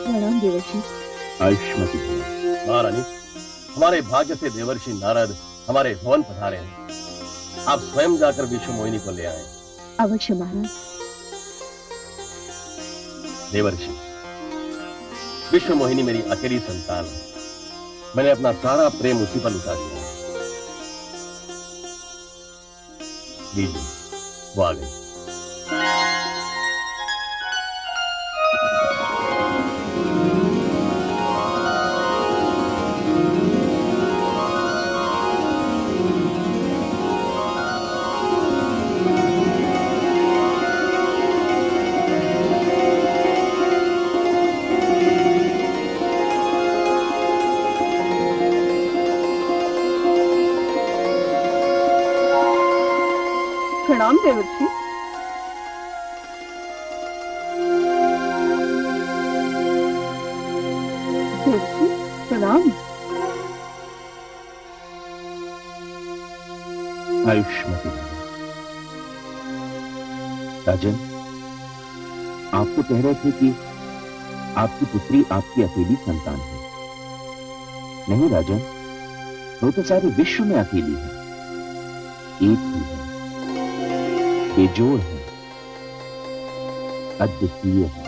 प्रणाम देवर्षि। आयुष्मती भव। महारानी, हमारे भाग्य से देवर्षि नारद हमारे भवन पधारे हैं। आप स्वयं जाकर विश्व मोहिनी को ले आए। अवश्य महाराज। देवर्षि, विश्व मोहिनी मेरी अकेली संतान है। मैंने अपना सारा प्रेम उसी पर लुटा दिया। लीजिए, वो आ गई। प्रणाम देवर्षि। देवर्षि प्रणाम। आयुष्मती भव। राजन, आप तो कह रहे थे कि आपकी पुत्री आपकी अकेली संतान है। नहीं राजन, वो तो सारे विश्व में अकेली है, एक ही है, बेजोड़ है, अद्वितीय है।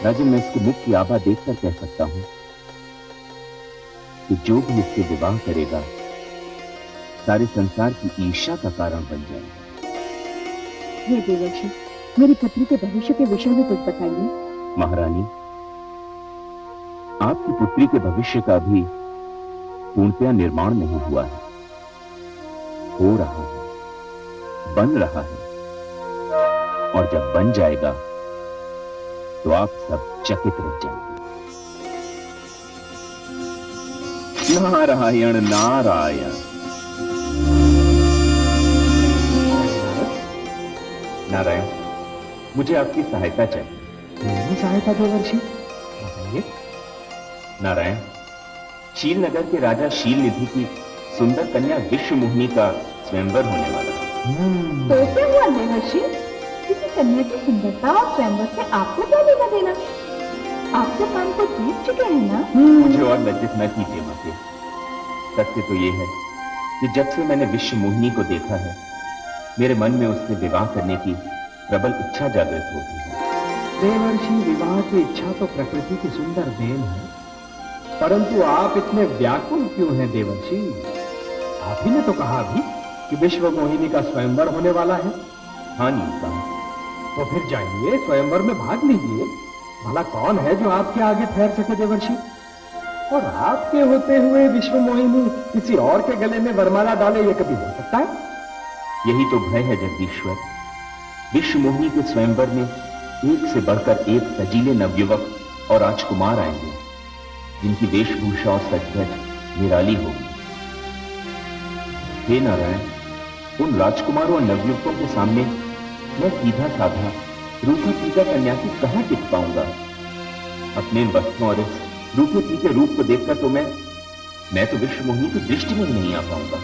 राजन, मैं इसके मुख की आभा देखकर कह सकता हूं कि जो भी इससे विवाह करेगा सारे संसार की ईर्ष्या का कारण बन जाएगा। हे देवर्षि, मेरी पुत्री के भविष्य के विषय में कुछ बताइए। महारानी, आपकी पुत्री के भविष्य का भी पूर्णतया निर्माण नहीं हुआ है, हो रहा है, बन रहा है, और जब बन जाएगा तो आप सब चकित रह जाएंगे। नारायण नारायण। नारायण, मुझे आपकी सहायता चाहिए। मेरी सहायता देवर्षि? बताइए। नारायण, शील नगर के राजा शील निधि की सुंदर कन्या विश्व मोहिनी का स्वयंवर होने वाला है। तो क्या हुआ देवर्षि? किसी कन्या की सुंदरता और स्वयंवर से आपको क्या लेना देना? आप तो काम को जीत चुके हैं ना? मुझे और लज्जित न कीजिए माते। सत्य तो ये है कि जब से मैंने विश्व मोहिनी को देखा है, मेरे मन में उससे विवाह करने की प्रबल इच्छा जागृत होती है। देवर्षि, विवाह की इच्छा तो प्रकृति की सुंदर देन है, परंतु आप इतने व्याकुल क्यों हैं देवर्षि? आप ही ने तो कहा भी कि विश्व मोहिनी का स्वयंवर होने वाला है। हाँ नीलकंठ, तो फिर जाइए, स्वयंवर में भाग लीजिए। भला कौन है जो आपके आगे ठहर सके देवर्षि? और आपके होते हुए विश्व मोहिनी किसी और के गले में वरमाला डाले, ये कभी हो सकता है? यही तो भय है जगदीश्वर। विश्व मोहिनी के स्वयंवर में एक से बढ़कर एक सजीले नवयुवक और राजकुमार आएंगे, जिनकी वेशभूषा और सजधज निराली होगी। हे नारायण, उन राजकुमारों और नवयुवकों के सामने मैं सीधा साधा रूखा पीका सन्यासी कहां टिक पाऊंगा? अपने वस्त्रों और इस रूखे पीके रूप को देखकर तो मैं तो विश्व मोहिनी की दृष्टि में ही नहीं आ पाऊंगा।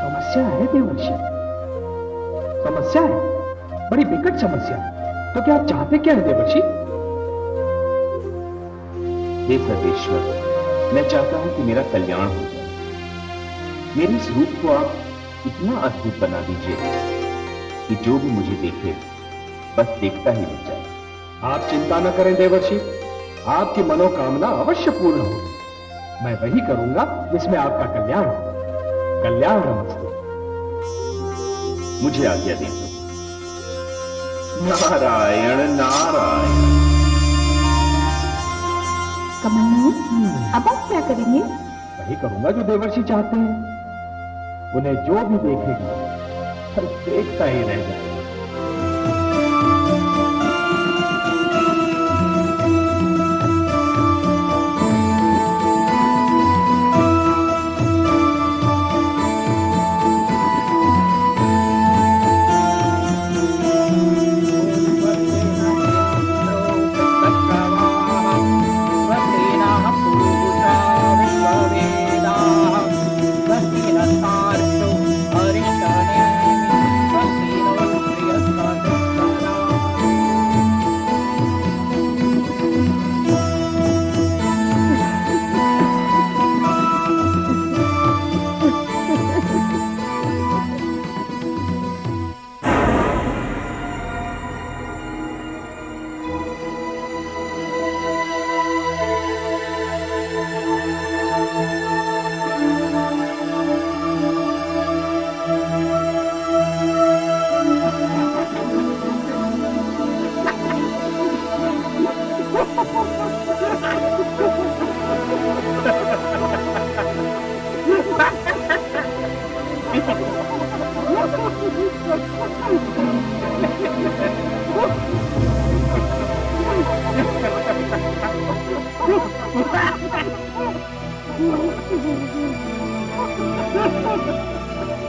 समस्या है देवर्षि, समस्या है, बड़ी विकट समस्या है। तो क्या आप चाहते क्या है देवर्षि? हे सर्वेश्वर, मैं चाहता हूं कि मेरा कल्याण हो जाए। मेरे इस रूप को आप इतना अद्भुत बना दीजिए कि जो भी मुझे देखे बस देखता ही रह जाए। आप चिंता न करें देवर्षि, आपकी मनोकामना अवश्य पूर्ण होगी। मैं वही करूंगा जिसमें आपका कल्याण हो। कल्याण नमस्ते। मुझे आज्ञा दे दो। नारायण नारायण। कमलनाथ, अब आप क्या करेंगे? वही करूंगा जो देवर्षि चाहते हैं। उन्हें जो भी देखेगा बस देखता ही रह जाएगा।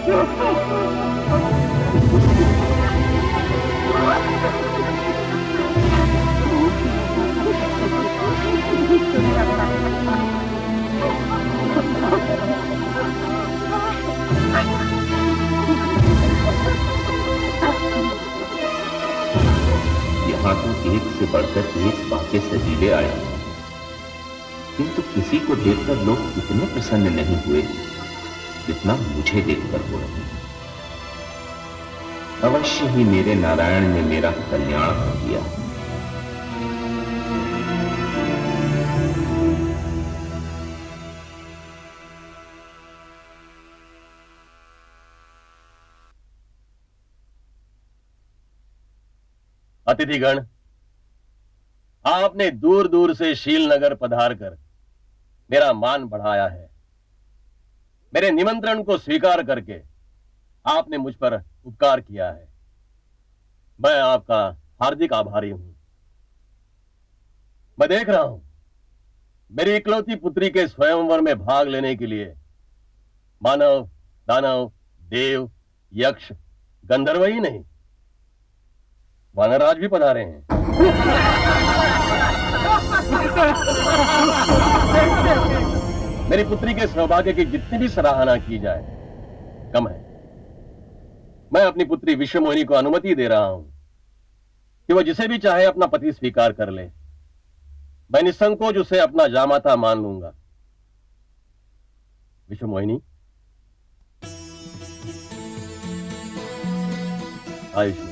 यहाँ तो एक से बढ़कर एक बातें सजीले आए हैं, किंतु किसी को देखकर लोग इतने प्रसन्न नहीं हुए जितना मुझे देखकर हो रहे हैं। अवश्य ही मेरे नारायण ने मेरा कल्याण कर दिया। अतिथिगण, आपने दूर दूर से शीलनगर पधार कर मेरा मान बढ़ाया है। मेरे निमंत्रण को स्वीकार करके आपने मुझ पर उपकार किया है। मैं आपका हार्दिक आभारी हूं। मैं देख रहा हूं मेरी इकलौती पुत्री के स्वयंवर में भाग लेने के लिए मानव, दानव, देव, यक्ष, गंधर्व ही नहीं, वानरराज भी पधारे हैं। मेरी पुत्री के सौभाग्य की जितनी भी सराहना की जाए कम है। मैं अपनी पुत्री विश्वमोहिनी को अनुमति दे रहा हूं कि वह जिसे भी चाहे अपना पति स्वीकार कर ले। मैं निसंकोच उसे अपना जामाता मान लूंगा। विश्वमोहिनी, आयुष।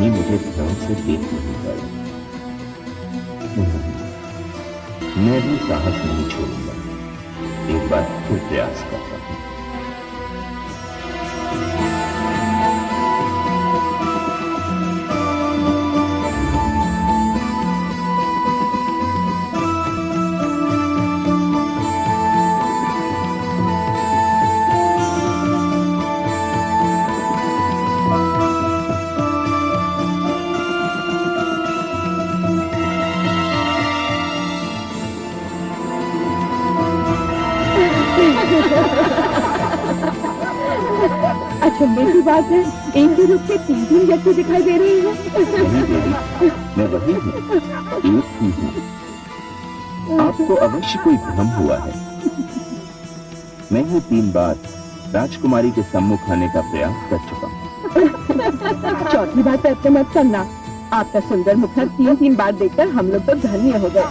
मुझे ध्यान से देख नहीं पाई। मैं भी साहस नहीं छोड़ूंगा, एक बार फिर प्रयास करता हूं। अचंभे की बात है, एक ही रूप के तीन व्यक्ति दिखाई दे रहे हैं। नहीं देवी, मैं वही हूँ, एक ही हूँ। आपको अवश्य कोई भ्रम हुआ है। मैं ही 3 बार राजकुमारी के सम्मुख आने का प्रयास कर चुका हूँ। चौथी बात ऐसे मत करना। आपका सुंदर मुखर 3 बार देखकर हम लोग तो धन्य हो गए।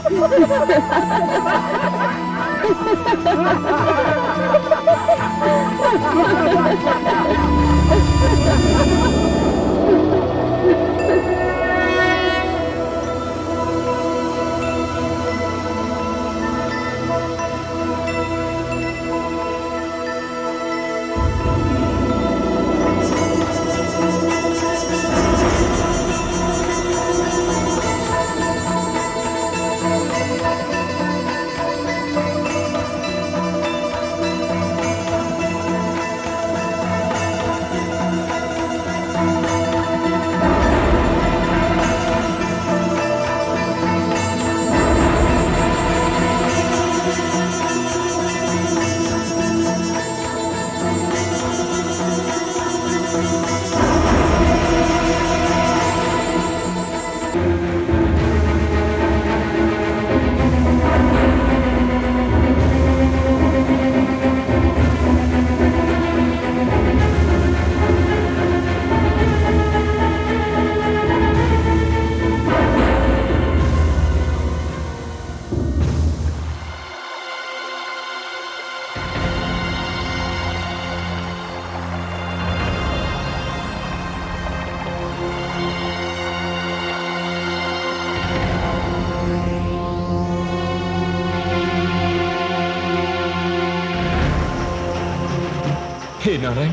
नारायण,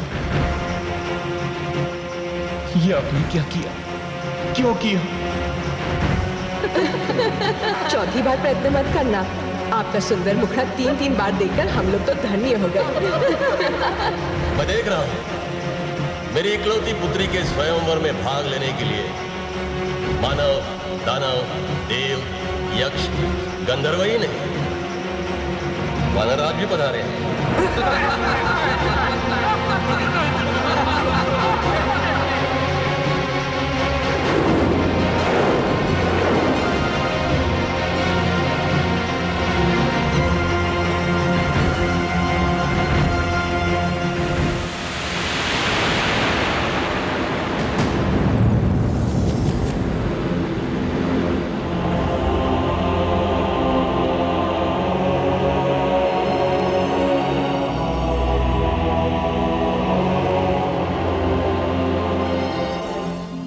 ये आपने क्या किया? क्यों किया? चौथी बार प्रयत्न मत करना। आपका सुंदर मुखड़ा 3-3 बार देखकर हम लोग तो धन्य हो गए। मैं देख रहा हूं मेरी इकलौती पुत्री के स्वयंवर में भाग लेने के लिए मानव, दानव, देव, यक्ष, गंधर्व ही नहीं, वानरराज भी पधारे हैं।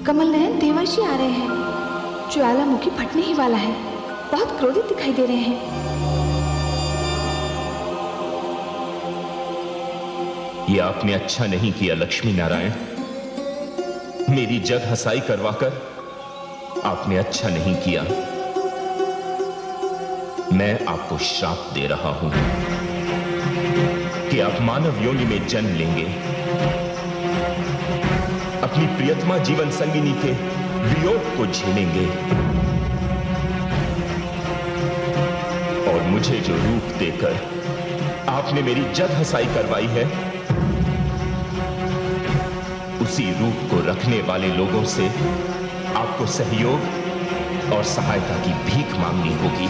कमल नयन देवर्षि आ रहे हैं। ज्वालामुखी फटने ही वाला है। बहुत क्रोधित दिखाई दे रहे हैं। ये आपने अच्छा नहीं किया लक्ष्मी नारायण। मेरी जग हसाई करवाकर आपने अच्छा नहीं किया। मैं आपको श्राप दे रहा हूं कि आप मानव योनि में जन्म लेंगे, अपनी प्रियतमा जीवन संगिनी के वियोग को झेलेंगे और मुझे जो रूप देकर आपने मेरी जग हसाई करवाई है, उसी रूप को रखने वाले लोगों से आपको सहयोग और सहायता की भीख मांगनी होगी।